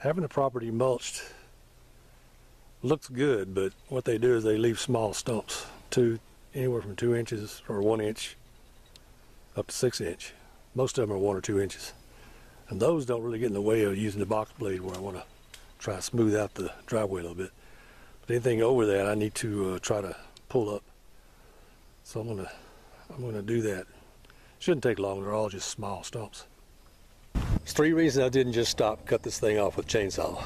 Having the property mulched looks good, but what they do is they leave small stumps, anywhere from 2 inches or 1 inch up to 6 inch. Most of them are 1 or 2 inches. And those don't really get in the way of using the box blade where I want to try to smooth out the driveway a little bit. But anything over that I need to try to pull up. So I'm gonna do that. Shouldn't take long, they're all just small stumps. There's 3 reasons I didn't just stop and cut this thing off with a chainsaw.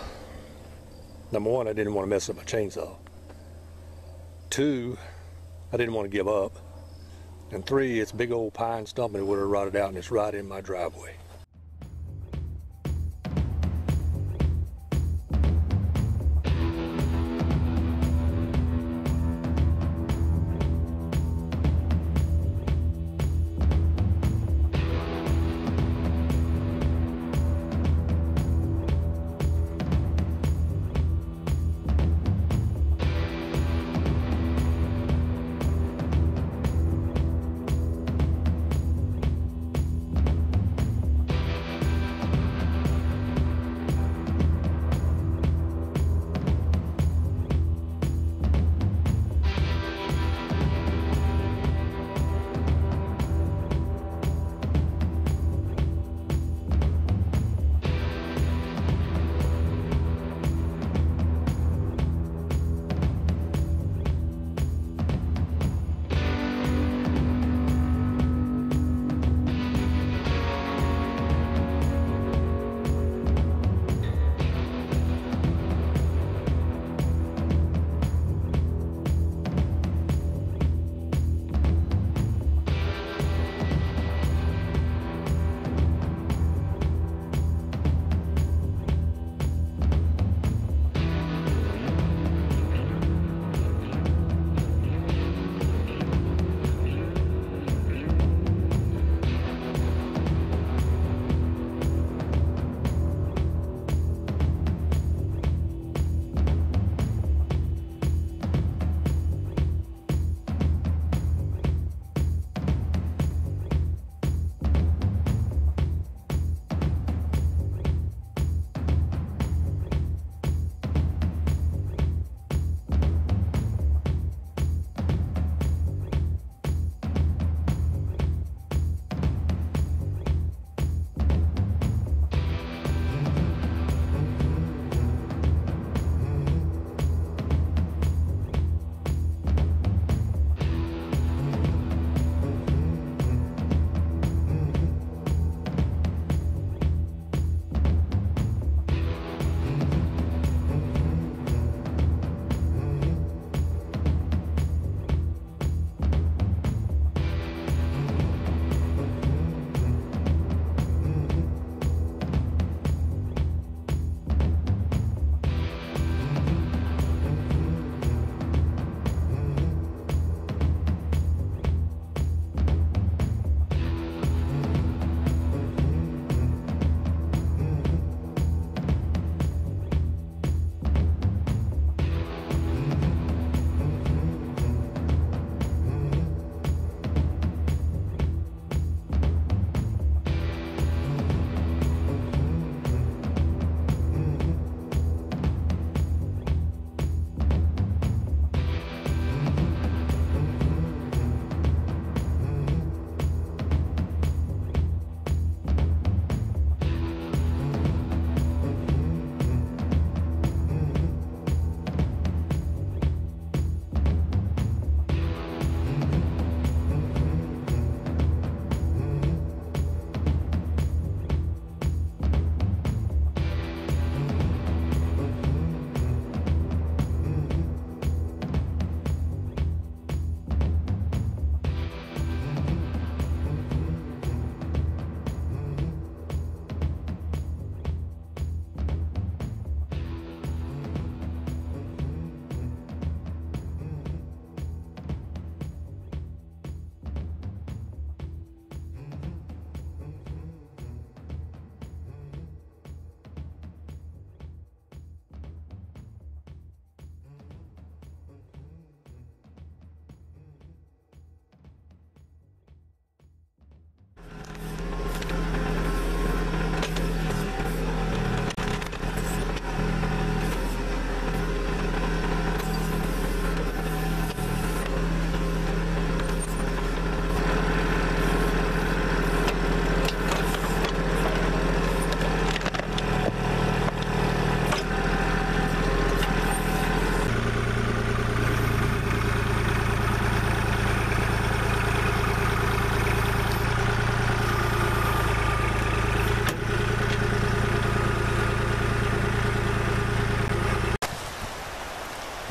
Number 1, I didn't want to mess up my chainsaw. 2, I didn't want to give up. And 3, it's a big old pine stump and it would have rotted out and it's right in my driveway.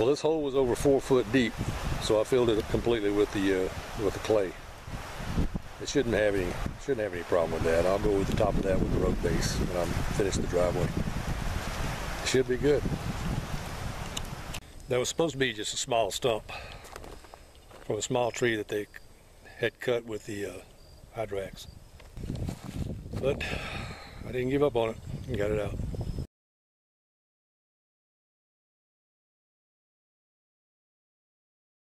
Well, this hole was over 4 foot deep, so I filled it completely with the clay. It shouldn't have any problem with that. I'll go with the top of that with the road base when I'm finished the driveway. It should be good. That was supposed to be just a small stump from a small tree that they had cut with the hydrax. But I didn't give up on it and got it out.